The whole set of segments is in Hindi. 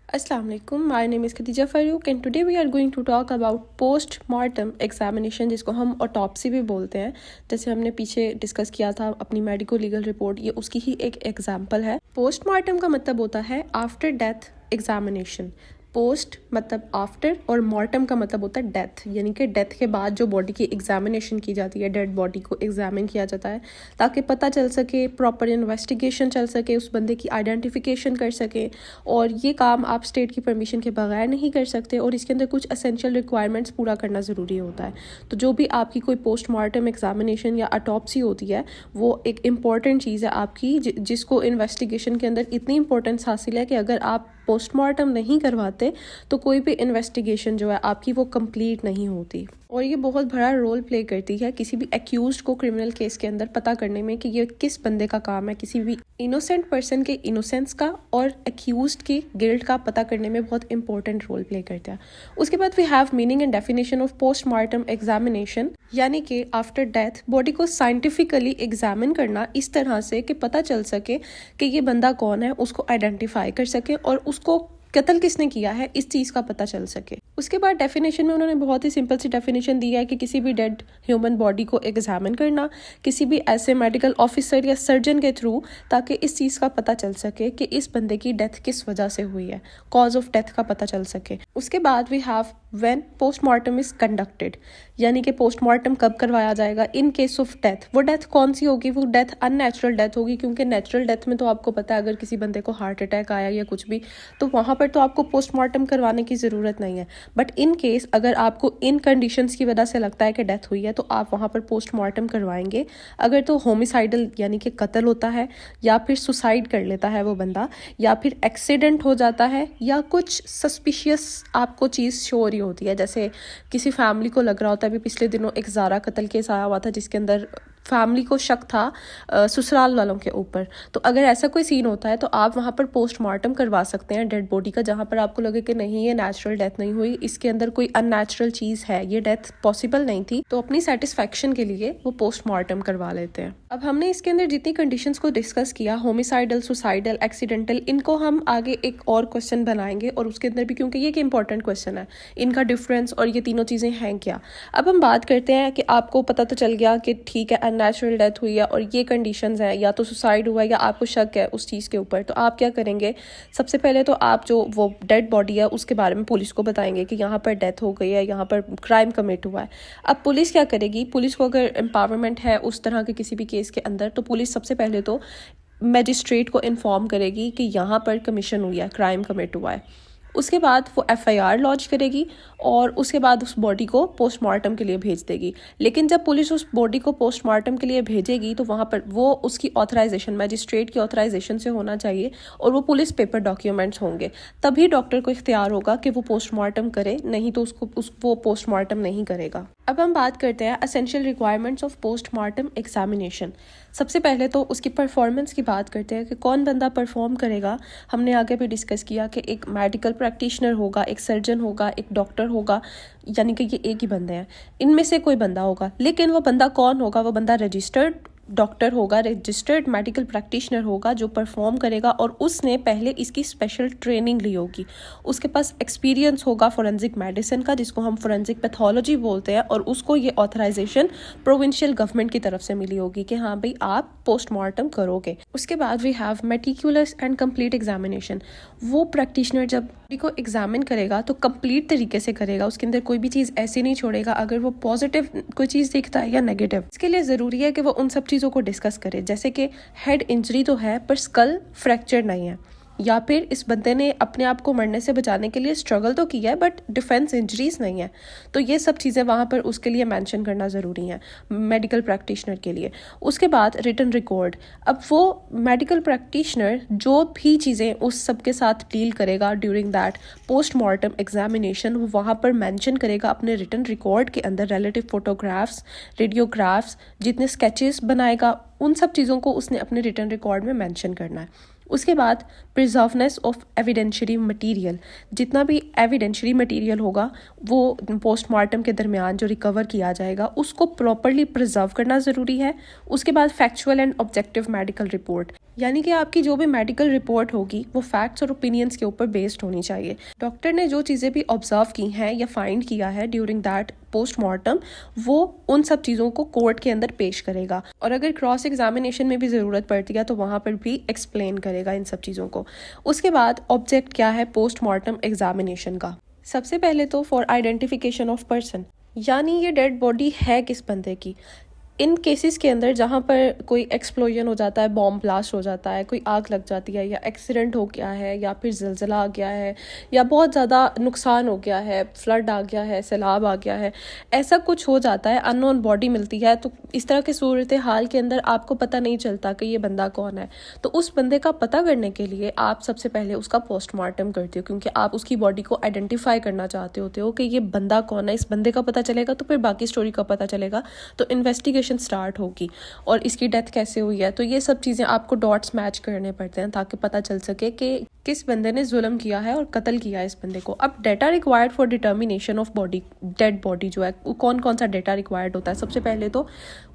Assalamu alaikum. My name is Khadija Farouk and today we are going to talk about post-mortem examination, जिसको हम ऑटोप्सी भी बोलते हैं। जैसे हमने पीछे डिस्कस किया था अपनी मेडिको लीगल रिपोर्ट, ये उसकी ही एक एग्जांपल है। पोस्टमार्टम का मतलब होता है आफ्टर डेथ एग्जामिनेशन। पोस्ट मतलब आफ्टर और मॉर्टम का मतलब होता है डेथ, यानी कि डेथ के बाद जो बॉडी की एग्जामिनेशन की जाती है, डेड बॉडी को एग्जामिन किया जाता है ताकि पता चल सके, प्रॉपर इन्वेस्टिगेशन चल सके, उस बंदे की आइडेंटिफिकेशन कर सके। और ये काम आप स्टेट की परमिशन के बगैर नहीं कर सकते और इसके अंदर कुछ असेंशियल रिक्वायरमेंट्स पूरा करना ज़रूरी होता है। तो जो भी आपकी कोई पोस्टमार्टम एग्जामिनेशन या ऑटोप्सी होती है वो एक इम्पॉर्टेंट चीज़ है आपकी, जिसको इन्वेस्टिगेशन के अंदर इतनी इंपॉर्टेंस हासिल है कि अगर आप पोस्टमार्टम नहीं करवाते तो कोई भी इन्वेस्टिगेशन जो है आपकी वो कंप्लीट नहीं होती। और ये बहुत बड़ा रोल प्ले करती है किसी भी एक्यूज्ड को क्रिमिनल केस के अंदर पता करने में कि ये किस बंदे का काम है, किसी भी इनोसेंट पर्सन के इनोसेंस का और एक्यूज्ड की गिल्ट का पता करने में बहुत इंपॉर्टेंट रोल प्ले करता है। उसके बाद we have meaning and definition of postmortem examination, यानी कि आफ्टर डेथ बॉडी को साइंटिफिकली एग्जामिन करना इस तरह से कि पता चल सके कि ये बंदा कौन है, उसको आइडेंटिफाई कर सके और उसको कत्ल किसने किया है इस चीज़ का पता चल सके। उसके बाद डेफिनेशन में उन्होंने बहुत ही सिंपल सी डेफिनेशन दी है कि किसी भी डेड ह्यूमन बॉडी को एग्जामिन करना किसी भी ऐसे मेडिकल ऑफिसर या सर्जन के थ्रू, ताकि इस चीज़ का पता चल सके कि इस बंदे की डेथ किस वजह से हुई है, कॉज ऑफ डेथ का पता चल सके। उसके बाद we have when postmortem is conducted, यानी कि पोस्टमार्टम कब करवाया जाएगा इन केस ऑफ डेथ। वो डेथ कौन सी होगी? वो डेथ अननेचुरल डेथ होगी, क्योंकि नेचुरल डेथ में तो आपको पता है अगर किसी बंदे को हार्ट अटैक आया या कुछ भी तो वहाँ पर तो आपको पोस्टमार्टम करवाने की ज़रूरत नहीं है। बट इन केस अगर आपको इन कंडीशंस की वजह से लगता है कि डेथ हुई है तो आप वहाँ पर पोस्टमार्टम करवाएंगे। अगर तो होमिसाइडल यानी कि कत्ल होता है, या फिर सुसाइड कर लेता है वो बंदा, या फिर एक्सीडेंट हो जाता है, या कुछ सस्पिशियस आपको चीज़ शो हो रही होती है, जैसे किसी फैमिली को लग रहा होता है। अभी पिछले दिनों एक ज़ारा कत्ल केस आया हुआ था जिसके अंदर फैमिली को शक था ससुराल वालों के ऊपर। तो अगर ऐसा कोई सीन होता है तो आप वहाँ पर पोस्टमार्टम करवा सकते हैं डेड बॉडी का, जहाँ पर आपको लगे कि नहीं ये नेचुरल डेथ नहीं हुई, इसके अंदर कोई अननेचुरल चीज़ है, ये डेथ पॉसिबल नहीं थी। तो अपनी सेटिस्फैक्शन के लिए वो पोस्टमार्टम करवा लेते हैं। अब हमने इसके अंदर जितनी कंडीशंस को डिस्कस किया, होमिसाइडल, सुसाइडल, एक्सीडेंटल, इनको हम आगे एक और क्वेश्चन बनाएंगे और उसके अंदर भी, क्योंकि ये एक इंपॉर्टेंट क्वेश्चन है, इनका डिफरेंस और ये तीनों चीज़ें हैं क्या। अब हम बात करते हैं कि आपको पता तो चल गया कि ठीक है नेचुरल डेथ हुई है और ये कंडीशंस हैं, या तो सुसाइड हुआ है या आपको शक है उस चीज़ के ऊपर। तो आप क्या करेंगे? सबसे पहले तो आप जो वो डेड बॉडी है उसके बारे में पुलिस को बताएंगे कि यहाँ पर डेथ हो गई है, यहाँ पर क्राइम कमिट हुआ है। अब पुलिस क्या करेगी? पुलिस को अगर एम्पावरमेंट है उस तरह के किसी भी केस के अंदर, तो पुलिस सबसे पहले तो मजिस्ट्रेट को इन्फॉर्म करेगी कि यहाँ पर कमीशन हुई है, क्राइम कमिट हुआ है। उसके बाद वो FIR लॉन्च करेगी और उसके बाद उस बॉडी को पोस्टमार्टम के लिए भेज देगी। लेकिन जब पुलिस उस बॉडी को पोस्टमार्टम के लिए भेजेगी तो वहाँ पर वो उसकी ऑथराइजेशन मजिस्ट्रेट की ऑथराइजेशन से होना चाहिए और वो पुलिस पेपर डॉक्यूमेंट्स होंगे, तभी डॉक्टर को इख्तियार होगा कि वो पोस्टमार्टम करे, नहीं तो वो पोस्टमार्टम नहीं करेगा। अब हम बात करते हैं essential requirements of postmortem examination. सबसे पहले तो उसकी परफॉर्मेंस की बात करते हैं कि कौन बंदा परफॉर्म करेगा। हमने आगे भी डिस्कस किया कि एक मेडिकल प्रैक्टिशनर होगा, एक सर्जन होगा, एक डॉक्टर होगा, यानी कि ये एक ही बंदे हैं, इनमें से कोई बंदा होगा। लेकिन वो बंदा कौन होगा? वो बंदा रजिस्टर्ड डॉक्टर होगा, रजिस्टर्ड मेडिकल प्रैक्टिशनर होगा जो परफॉर्म करेगा और उसने पहले इसकी स्पेशल ट्रेनिंग ली होगी। उसके पास एक्सपीरियंस होगा फोरेंसिक मेडिसिन का, जिसको हम फोरेंसिक पैथोलॉजी बोलते हैं, और उसको ये ऑथराइजेशन प्रोविंशियल गवर्नमेंट की तरफ से मिली होगी कि हाँ भाई आप पोस्टमार्टम करोगे। उसके बाद we have meticulous and complete examination. वो प्रैक्टिशनर जब बॉडी को एग्जामिन करेगा तो कंप्लीट तरीके से करेगा, उसके अंदर कोई भी चीज़ ऐसी नहीं छोड़ेगा अगर वो पॉजिटिव कोई चीज़ दिखता है या नेगेटिव। इसके लिए ज़रूरी है कि वो उन सब चीज़ों को डिस्कस करें, जैसे कि हेड इंजरी तो है पर स्कल फ्रैक्चर नहीं है, या फिर इस बंदे ने अपने आप को मरने से बचाने के लिए स्ट्रगल तो किया है बट डिफेंस इंजरीज नहीं है। तो ये सब चीज़ें वहाँ पर उसके लिए मेंशन करना ज़रूरी है मेडिकल प्रैक्टिशनर के लिए। उसके बाद रिटन रिकॉर्ड। अब वो मेडिकल प्रैक्टिशनर जो भी चीज़ें उस सब के साथ डील करेगा ड्यूरिंग दैट पोस्टमार्टम एग्जामिनेशन, वो वहाँ पर मेंशन करेगा अपने रिटन रिकॉर्ड के अंदर। रिलेटिव फोटोग्राफ्स, रेडियोग्राफ्स, जितने स्केचेस बनाएगा उन सब चीज़ों को उसने अपने रिटन रिकॉर्ड में मेंशन करना है। उसके बाद प्रिजर्वनेस ऑफ एविडेंशरी मटेरियल। जितना भी एविडेंशरी मटेरियल होगा वो पोस्टमार्टम के दरमियान जो रिकवर किया जाएगा उसको प्रॉपरली प्रिजर्व करना ज़रूरी है। उसके बाद factual and objective medical report, यानी कि आपकी जो भी मेडिकल रिपोर्ट होगी वो फैक्ट्स और ओपिनियंस के ऊपर बेस्ड होनी चाहिए। डॉक्टर ने जो चीज़ें भी ऑब्जर्व की हैं या फाइंड किया है ड्यूरिंग दैट पोस्टमार्टम, वो उन सब चीज़ों को कोर्ट के अंदर पेश करेगा, और अगर क्रॉस एग्जामिनेशन में भी ज़रूरत पड़ती है तो वहाँ पर भी एक्सप्लेन करेगा इन सब चीज़ों को। उसके बाद ऑब्जेक्ट क्या है पोस्टमार्टम एग्जामिनेशन का? सबसे पहले तो फॉर आइडेंटिफिकेशन ऑफ पर्सन, यानी ये डेड बॉडी है किस बंदे की। इन केसेस के अंदर जहाँ पर कोई एक्सप्लोजन हो जाता है, बॉम्ब ब्लास्ट हो जाता है, कोई आग लग जाती है, या एक्सीडेंट हो गया है, या फिर ज़लज़ला आ गया है, या बहुत ज़्यादा नुकसान हो गया है, फ्लड आ गया है, सैलाब आ गया है, ऐसा कुछ हो जाता है, अननोन बॉडी मिलती है, तो इस तरह के सूरत हाल के अंदर आपको पता नहीं चलता कि ये बंदा कौन है। तो उस बंदे का पता करने के लिए आप सबसे पहले उसका पोस्टमार्टम करते हो, क्योंकि आप उसकी बॉडी को आइडेंटिफाई करना चाहते होते हो कि ये बंदा कौन है। इस बंदे का पता चलेगा तो फिर बाकी स्टोरी का पता चलेगा, तो इन्वेस्टिगेशन स्टार्ट होगी और इसकी डेथ कैसे हुई है। तो ये सब चीज़ें आपको डॉट्स मैच करने पड़ते हैं ताकि पता चल सके कि किस बंदे ने जुल्म किया है और कत्ल किया है इस बंदे को। अब data required for determination of body, dead body जो है, कौन कौन सा डेटा रिक्वायर्ड होता है? सबसे पहले तो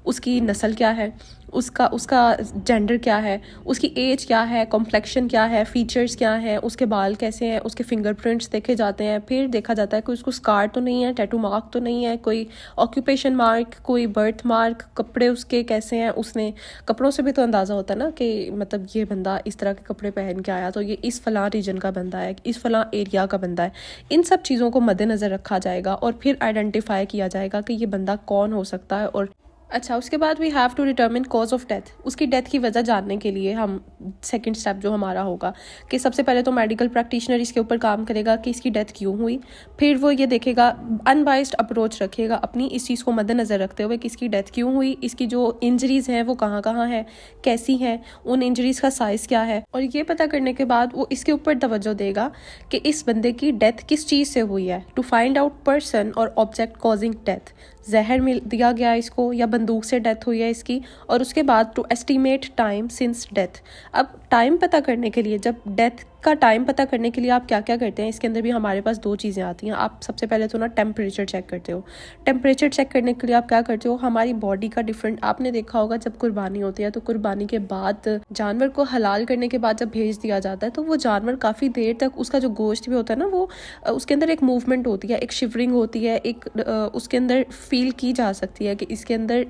उसकी नस्ल क्या है, उसका जेंडर क्या है, उसकी एज क्या है, कॉम्प्लेक्शन क्या है, फीचर्स क्या हैं, उसके बाल कैसे हैं, उसके फिंगरप्रिंट्स देखे जाते हैं। फिर देखा जाता है कि उसको स्कार तो नहीं है, टैटू मार्क तो नहीं है, कोई ऑक्यूपेशन मार्क, कोई बर्थ मार्क, कपड़े उसके कैसे हैं, उसने कपड़ों से भी तो अंदाज़ा होता है ना कि मतलब ये बंदा इस तरह के कपड़े पहन के आया तो ये इस फलां रीजन का बंदा है, इस फलां एरिया का बंदा है। इन सब चीज़ों को मद्देनज़र रखा जाएगा और फिर आइडेंटिफाई किया जाएगा कि ये बंदा कौन हो सकता है। और अच्छा, उसके बाद we have to determine cause of death. उसकी डेथ की वजह जानने के लिए हम सेकंड स्टेप जो हमारा होगा कि सबसे पहले तो मेडिकल प्रैक्टिशनर इसके ऊपर काम करेगा कि इसकी डेथ क्यों हुई। फिर वो ये देखेगा, अनबाइस्ड अप्रोच रखेगा अपनी, इस चीज़ को मद्देनज़र रखते हुए कि इसकी डेथ क्यों हुई, इसकी जो इंजरीज़ हैं वो कहाँ कहाँ हैं, कैसी हैं, उन इंजरीज़ का साइज़ क्या है। और ये पता करने के बाद वो इसके ऊपर तवज्जो देगा कि इस बंदे की डेथ किस चीज़ से हुई है। टू फाइंड आउट पर्सन और ऑब्जेक्ट कॉजिंग डेथ, जहर मिल दिया गया इसको या बंदूक से डेथ हुई है इसकी। और उसके बाद to estimate time since death. अब टाइम पता करने के लिए, जब डेथ का टाइम पता करने के लिए आप क्या क्या करते हैं, इसके अंदर भी हमारे पास दो चीज़ें आती हैं। आप सबसे पहले तो ना टेम्परेचर चेक करते हो। टेम्परेचर चेक करने के लिए आप क्या करते हो, हमारी बॉडी का डिफरेंट, आपने देखा होगा जब कुर्बानी होती है तो कुर्बानी के बाद जानवर को हलाल करने के बाद जब भेज दिया जाता है तो वो जानवर काफ़ी देर तक, उसका जो गोश्त भी होता है ना, वो उसके अंदर एक मूवमेंट होती है, एक शिवरिंग होती है, एक उसके अंदर फील की जा सकती है कि इसके अंदर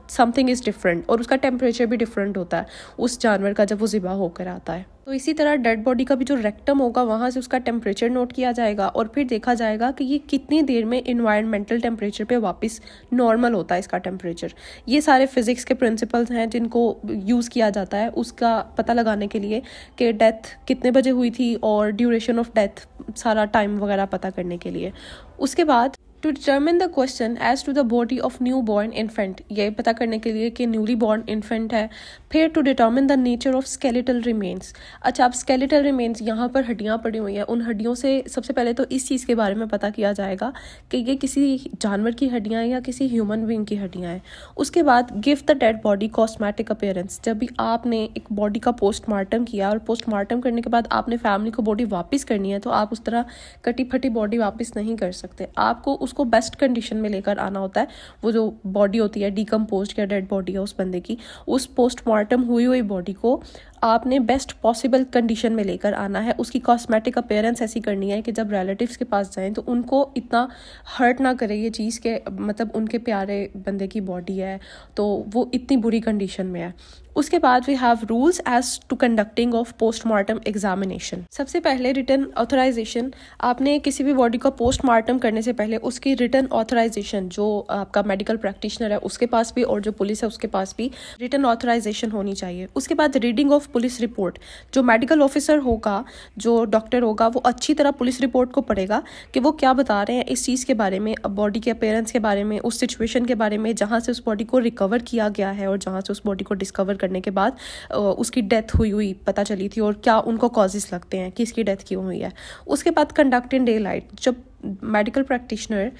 समथिंग इज़ डिफरेंट, और उसका टेम्परेचर भी डिफरेंट होता है उस जानवर का जब वो ज़िबा होकर आता है। तो इसी तरह डेड बॉडी का भी जो रेक्टम होगा वहाँ से उसका टेम्परेचर नोट किया जाएगा और फिर देखा जाएगा कि ये कितनी देर में इन्वायरमेंटल टेम्परेचर पे वापस नॉर्मल होता है इसका टेम्परेचर। ये सारे फिजिक्स के प्रिंसिपल्स हैं जिनको यूज़ किया जाता है उसका पता लगाने के लिए कि डेथ कितने बजे हुई थी और ड्यूरेशन ऑफ डेथ, सारा टाइम वगैरह पता करने के लिए। उसके बाद to determine the question as to the body of newborn infant, ये पता करने के लिए कि न्यूली बॉर्न इन्फेंट है। फिर to determine the nature of skeletal remains. अच्छा, अब स्केलेटल रिमेन्स, यहाँ पर हड्डियाँ पड़ी हुई हैं, उन हड्डियों से सबसे पहले तो इस चीज़ के बारे में पता किया जाएगा कि ये किसी जानवर की हड्डियाँ हैं या किसी ह्यूमन बीइंग की हड्डियाँ हैं। उसके बाद give the dead body cosmetic appearance. जब भी आपने एक बॉडी का पोस्टमार्टम किया और पोस्टमार्टम करने के बाद आपने फैमिली को बॉडी वापस करनी है तो आप उस तरह कटी फटी बॉडी वापस नहीं कर सकते, आपको उसको बेस्ट कंडीशन में लेकर आना होता है। वो जो बॉडी होती है डिकम्पोज्ड या डेड बॉडी है उस बंदे की, उस पोस्टमार्टम हुई बॉडी को आपने बेस्ट पॉसिबल कंडीशन में लेकर आना है। उसकी कॉस्मेटिक अपीयरेंस ऐसी करनी है कि जब रिलेटिव्स के पास जाएं तो उनको इतना हर्ट ना करे ये चीज़ के, मतलब उनके प्यारे बंदे की बॉडी है तो वो इतनी बुरी कंडीशन में है। उसके बाद we have rules as to conducting of postmortem examination. सबसे पहले रिटन ऑथराइजेशन, आपने किसी भी बॉडी का पोस्टमार्टम करने से पहले उसकी रिटन ऑथराइजेशन, जो आपका मेडिकल प्रैक्टिशनर है उसके पास भी और जो पुलिस है उसके पास भी रिटन ऑथराइजेशन होनी चाहिए। उसके बाद रीडिंग ऑफ पुलिस रिपोर्ट, जो मेडिकल ऑफिसर होगा, जो डॉक्टर होगा, वो अच्छी तरह पुलिस रिपोर्ट को पढ़ेगा कि वो क्या बता रहे हैं इस चीज़ के बारे में, बॉडी के अपीयरेंस के बारे में, उस सिचुएशन के बारे में जहाँ से उस बॉडी को रिकवर किया गया है और जहाँ से उस बॉडी को डिस्कवर करने के बाद उसकी डेथ हुई पता चली थी, और क्या उनको कॉजेस लगते हैं कि इसकी डेथ क्यों हुई है। उसके बाद कंडक्ट इन डे लाइट, जब मेडिकल प्रैक्टिशनर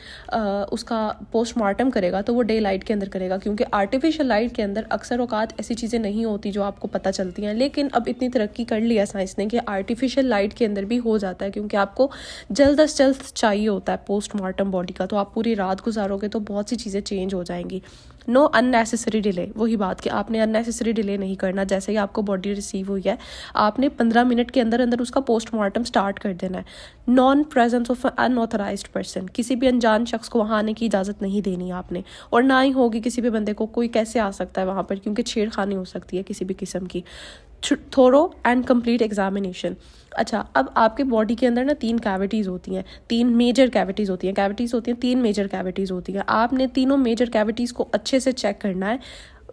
उसका पोस्टमार्टम करेगा तो वो डे लाइट के अंदर करेगा, क्योंकि आर्टिफिशियल लाइट के अंदर अक्सर औकात ऐसी चीज़ें नहीं होती जो आपको पता चलती हैं। लेकिन अब इतनी तरक्की कर लिया साइंस ने कि आर्टिफिशियल लाइट के अंदर भी हो जाता है, क्योंकि आपको जल्द अज जल्द चाहिए होता है पोस्टमार्टम बॉडी का, तो आप पूरी रात गुजारोगे तो बहुत सी चीज़ें चेंज हो जाएंगी। नो अननेसेसरी डिले, वही बात कि आपने अननेसेसरी डिले नहीं करना। जैसे ही आपको बॉडी रिसीव हुई है आपने 15 मिनट के अंदर अंदर उसका पोस्टमार्टम स्टार्ट कर देना है। Non presence of unauthorised person, किसी भी अनजान शख्स को वहाँ आने की इजाज़त नहीं देनी आपने, और ना ही होगी किसी भी बंदे को। कोई कैसे आ सकता है वहाँ पर, क्योंकि छेड़खानी हो सकती है किसी भी किस्म की। थोरो एंड कंप्लीट एग्जामिनेशन। अच्छा, अब आपके बॉडी के अंदर ना 3 कैविटीज़ होती हैं, 3 मेजर कैविटीज़ होती हैं। कैविटीज़ होती हैं 3 मेजर कैविटीज़ होती हैं। आपने तीनों मेजर कैविटीज़ को अच्छे से चेक करना है।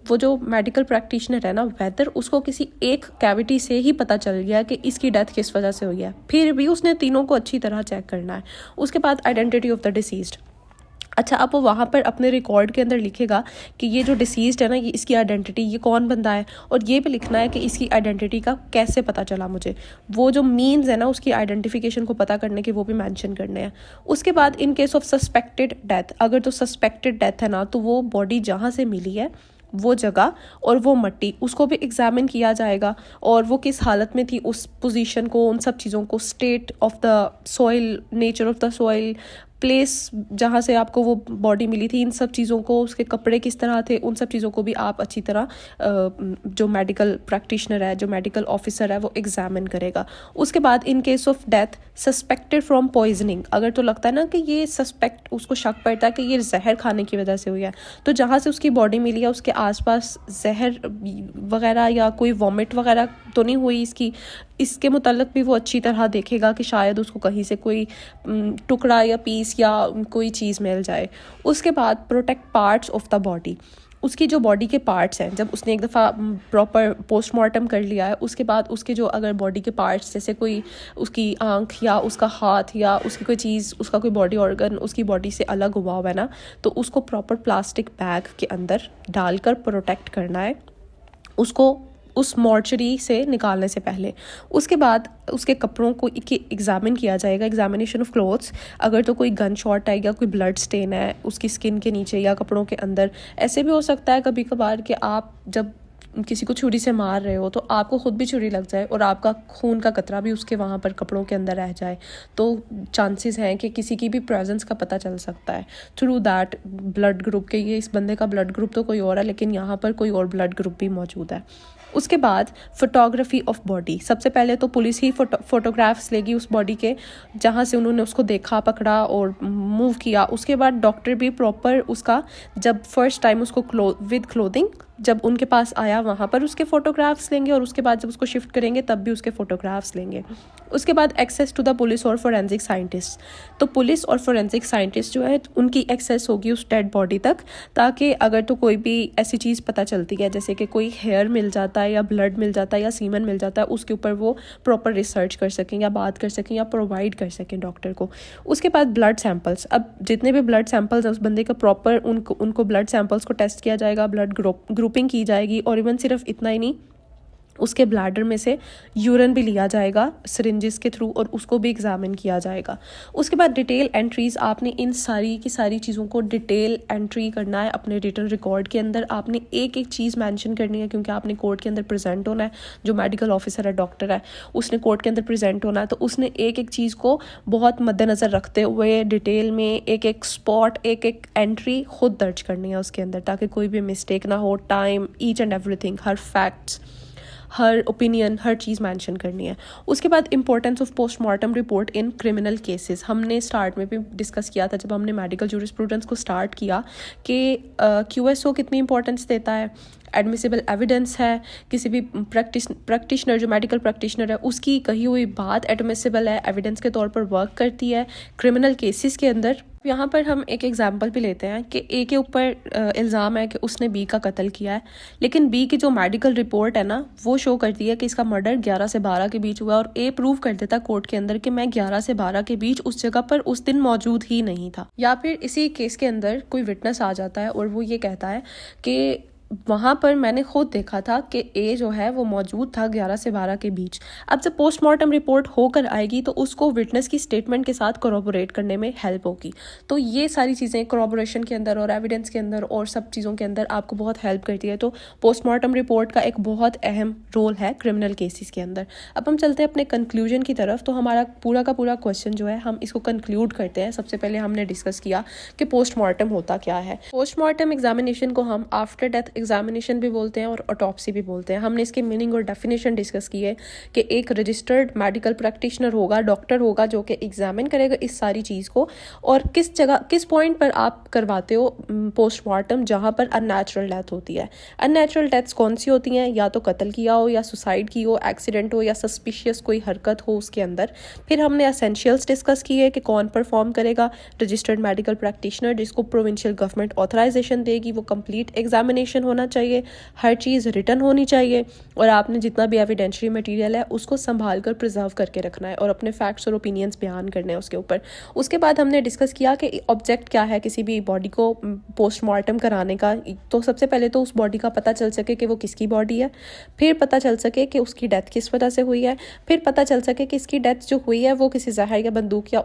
वो जो मेडिकल प्रैक्टिशनर है ना, वेदर उसको किसी एक कैविटी से ही पता चल गया कि इसकी डेथ किस वजह से हुई है, फिर भी उसने तीनों को अच्छी तरह चेक करना है। उसके बाद आइडेंटिटी ऑफ द डिसीज्ड। अच्छा, अब वो वहाँ पर अपने रिकॉर्ड के अंदर लिखेगा कि ये जो डिसीज्ड है ना, ये इसकी आइडेंटिटी, ये कौन बंदा है, और ये भी लिखना है कि इसकी आइडेंटिटी का कैसे पता चला मुझे। वो जो मीन्स है ना उसकी आइडेंटिफिकेशन को पता करने के, वो भी मेंशन करने हैं। उसके बाद इन केस ऑफ सस्पेक्टेड डेथ, अगर तो सस्पेक्टेड डेथ है ना, तो वो बॉडी जहाँ से मिली है वो जगह और वो मट्टी, उसको भी एग्जामिन किया जाएगा, और वो किस हालत में थी, उस पोजीशन को, उन सब चीज़ों को, state of the soil, nature of the soil, place जहाँ से आपको वो बॉडी मिली थी, इन सब चीज़ों को, उसके कपड़े किस तरह थे, उन सब चीज़ों को भी आप अच्छी तरह जो मेडिकल प्रैक्टिशनर है, जो मेडिकल ऑफिसर है, वो एग्जामिन करेगा। उसके बाद इन case of death suspected from poisoning, अगर तो लगता है ना कि ये सस्पेक्ट, उसको शक पड़ता है कि ये जहर खाने की वजह से हुई है, तो जहाँ से उसकी बॉडी मिली है उसके आसपास जहर वगैरह या कोई वॉमिट वगैरह तो नहीं हुई इसके मुतल्लिक भी वो अच्छी तरह देखेगा कि शायद उसको कहीं से कोई टुकड़ा या पीस या कोई चीज़ मिल जाए। उसके बाद protect parts of the body, उसकी जो बॉडी के पार्ट्स हैं, जब उसने एक दफ़ा प्रॉपर पोस्टमार्टम कर लिया है, उसके बाद उसके जो अगर बॉडी के पार्ट्स, जैसे कोई उसकी आँख या उसका हाथ या उसकी कोई चीज़, उसका कोई बॉडी ऑर्गन उसकी बॉडी से अलग हुआ है ना, तो उसको प्रॉपर प्लास्टिक बैग के अंदर डालकर प्रोटेक्ट करना है उसको उस मॉर्चरी से निकालने से पहले। उसके बाद उसके कपड़ों को एग्जामिन किया जाएगा, एग्जामिनेशन ऑफ क्लोथ्स। अगर तो कोई गन शॉट है या कोई ब्लड स्टेन है उसकी स्किन के नीचे या कपड़ों के अंदर, ऐसे भी हो सकता है कभी कभार कि आप जब किसी को छुरी से मार रहे हो तो आपको खुद भी छुरी लग जाए और आपका खून का कतरा भी उसके वहाँ पर कपड़ों के अंदर रह जाए, तो चांसेस हैं कि किसी की भी प्रेजेंस का पता चल सकता है थ्रू दैट ब्लड ग्रुप के। ये इस बंदे का ब्लड ग्रुप तो कोई और है, लेकिन यहाँ पर कोई और ब्लड ग्रुप भी मौजूद है। उसके बाद फोटोग्राफी ऑफ बॉडी। सबसे पहले तो पुलिस ही फोटोग्राफ्स लेगी उस बॉडी के, जहाँ से उन्होंने उसको देखा, पकड़ा और मूव किया। उसके बाद डॉक्टर भी प्रॉपर उसका, जब फर्स्ट टाइम उसको विद क्लोथिंग जब उनके पास आया वहाँ पर उसके फ़ोटोग्राफ्स लेंगे, और उसके बाद जब उसको शिफ्ट करेंगे तब भी उसके फ़ोटोग्राफ्स लेंगे। उसके बाद एक्सेस टू द पुलिस और फोरेंसिक साइंटिस्ट। तो पुलिस और फोरेंसिक साइंटिस्ट जो है उनकी एक्सेस होगी उस डेड बॉडी तक, ताकि अगर तो कोई भी ऐसी चीज़ पता चलती है जैसे कि कोई हेयर मिल जाता है या ब्लड मिल जाता है या सीमन मिल जाता है, उसके ऊपर वो प्रॉपर रिसर्च कर सकें या बात कर सकें या प्रोवाइड कर सकें डॉक्टर को। उसके बाद ब्लड सैंपल्स। अब जितने भी ब्लड सैंपल्स हैं उस बंदे का प्रॉपर उनको ब्लड सैंपल्स को टेस्ट किया जाएगा, ब्लड ग्रुपिंग की जाएगी, और इवन सिर्फ इतना ही नहीं, उसके ब्लैडर में से यूरिन भी लिया जाएगा सिरिंजेस के थ्रू और उसको भी एग्जामिन किया जाएगा। उसके बाद डिटेल एंट्रीज। आपने इन सारी की सारी चीज़ों को डिटेल एंट्री करना है अपने रिटन रिकॉर्ड के अंदर। आपने एक एक चीज़ मेंशन करनी है, क्योंकि आपने कोर्ट के अंदर प्रेजेंट होना है। जो मेडिकल ऑफिसर है, डॉक्टर है, उसने कोर्ट के अंदर प्रेजेंट होना है, तो उसने एक एक चीज़ को बहुत मद्देनज़र रखते हुए डिटेल में एक एक स्पॉट, एक एक एंट्री खुद दर्ज करनी है उसके अंदर, ताकि कोई भी मिस्टेक ना हो। Time, each and everything, her facts, her opinion, her cheese mention करनी है। उसके बाद importance of postmortem report in criminal cases. हमने स्टार्ट में भी डिस्कस किया था जब हमने मेडिकल जूरिस्प्रूडेंस को स्टार्ट किया कि QSO कितनी इंपॉर्टेंस देता है। एडमिसिबल एविडेंस है, किसी भी प्रैक्टिशनर जो मेडिकल प्रैक्टिशनर है उसकी कही हुई बात एडमिसिबल है, एविडेंस के तौर पर वर्क करती है क्रिमिनल केसेस के अंदर। यहाँ पर हम एक एग्जांपल भी लेते हैं कि A के ऊपर इल्ज़ाम है कि उसने B का कत्ल किया है, लेकिन B की जो मेडिकल रिपोर्ट है ना वो शो करती है कि इसका मर्डर 11 से 12 के बीच हुआ, और A प्रूव कर देता कोर्ट के अंदर कि मैं 11 से 12 के बीच उस जगह पर उस दिन मौजूद ही नहीं था। या फिर इसी केस के अंदर कोई विटनेस आ जाता है और वो ये कहता है कि वहाँ पर मैंने खुद देखा था कि ए जो है वो मौजूद था 11 से 12 के बीच। अब जब पोस्टमार्टम रिपोर्ट होकर आएगी तो उसको विटनेस की स्टेटमेंट के साथ कोरोबोरेट करने में हेल्प होगी। तो ये सारी चीज़ें कोरोबोरेशन के अंदर और एविडेंस के अंदर और सब चीज़ों के अंदर आपको बहुत हेल्प करती है। तो पोस्टमार्टम रिपोर्ट का एक बहुत अहम रोल है क्रिमिनल केसेस के अंदर। अब हम चलते हैं अपने कंक्लूजन की तरफ। तो हमारा पूरा का पूरा क्वेश्चन जो है हम इसको कंक्लूड करते हैं। सबसे पहले हमने डिस्कस किया कि पोस्टमार्टम होता क्या है। पोस्टमार्टम एग्जामिनेशन को हम आफ्टर डेथ एग्जामिनेशन भी बोलते हैं और ऑटोप्सी भी बोलते हैं। हमने इसके मीनिंग और डेफिनेशन डिस्कस की है कि एक रजिस्टर्ड मेडिकल प्रैक्टिशनर होगा, डॉक्टर होगा, जो कि एग्जामिन करेगा इस सारी चीज़ को, और किस जगह किस पॉइंट पर आप करवाते हो पोस्टमार्टम, जहाँ पर अननेचुरल डेथ होती है। अननेचुरल डेथ्स कौन सी होती हैं? या तो कत्ल किया हो, या सुसाइड की हो, एक्सीडेंट हो, या सस्पिशियस कोई हरकत हो उसके अंदर। फिर हमने एसेंशियल्स डिस्कस किए कि कौन परफॉर्म करेगा, रजिस्टर्ड मेडिकल प्रैक्टिशनर जिसको प्रोविंशियल गवर्नमेंट ऑथराइजेशन देगी, वो कंप्लीट एग्जामिनेशन होना चाहिए, हर चीज़ रिटर्न होनी चाहिए, और आपने जितना भी एविडेंशियरी मटेरियल है उसको संभाल कर प्रिजर्व करके रखना है और अपने फैक्ट्स और ओपिनियंस बयान करने हैं उसके ऊपर। उसके बाद हमने डिस्कस किया कि ऑब्जेक्ट क्या है किसी भी बॉडी को पोस्टमार्टम कराने का। तो सबसे पहले तो उस बॉडी का पता चल सके कि वो किसकी बॉडी है, फिर पता चल सके कि उसकी डेथ किस वजह से हुई है, फिर पता चल सके कि इसकी डेथ जो हुई है वो किसी जहर या बंदूक या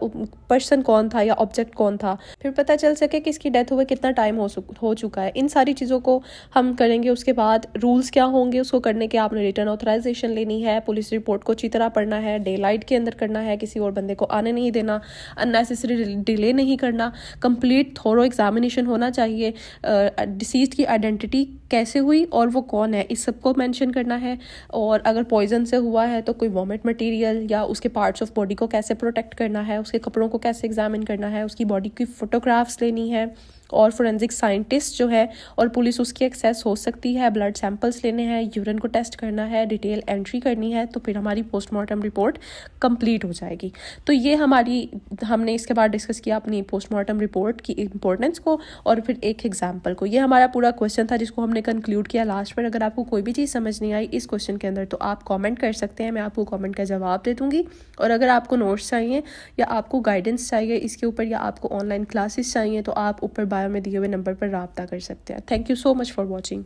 पर्सन कौन था या ऑब्जेक्ट कौन था, फिर पता चल सके कि इसकी डेथ हुए कितना टाइम हो चुका है। इन सारी चीज़ों को हम करेंगे। उसके बाद रूल्स क्या होंगे उसको करने के, आपने रिटर्न ऑथराइजेशन लेनी है, पुलिस रिपोर्ट को अच्छी तरह पढ़ना है, डे लाइट के अंदर करना है, किसी और बंदे को आने नहीं देना, अननेसेसरी डिले नहीं करना, कंप्लीट थोरो एग्जामिनेशन होना चाहिए, डिसीज्ड की आइडेंटिटी कैसे हुई और वो कौन है इस सब को मेंशन करना है, और अगर पॉइजन से हुआ है तो कोई वॉमिट मटेरियल या उसके पार्ट्स ऑफ बॉडी को कैसे प्रोटेक्ट करना है, उसके कपड़ों को कैसे एग्जामिन करना है, उसकी बॉडी की फोटोग्राफ्स लेनी है, और फोरेंसिक साइंटिस्ट जो है और पुलिस उसकी एक्सेस हो सकती है, ब्लड सैंपल्स लेने हैं, यूरिन को टेस्ट करना है, डिटेल एंट्री करनी है, तो फिर हमारी पोस्टमार्टम रिपोर्ट कंप्लीट हो जाएगी। तो ये हमने इसके बाद डिस्कस किया अपनी पोस्टमार्टम रिपोर्ट की इंपॉर्टेंस को और फिर एक एग्जाम्पल को। ये हमारा पूरा क्वेश्चन था जिसको हमने कंक्लूड किया लास्ट पर। अगर आपको कोई भी चीज़ समझ नहीं आई इस क्वेश्चन के अंदर तो आप कॉमेंट कर सकते हैं, मैं आपको कॉमेंट का जवाब दे दूँगी। और अगर आपको नोट्स चाहिए या आपको गाइडेंस चाहिए इसके ऊपर या आपको ऑनलाइन क्लासेस चाहिए तो आप ऊपर बायो में दिए हुए नंबर पर राब्ता कर सकते हैं। Thank you so much for watching.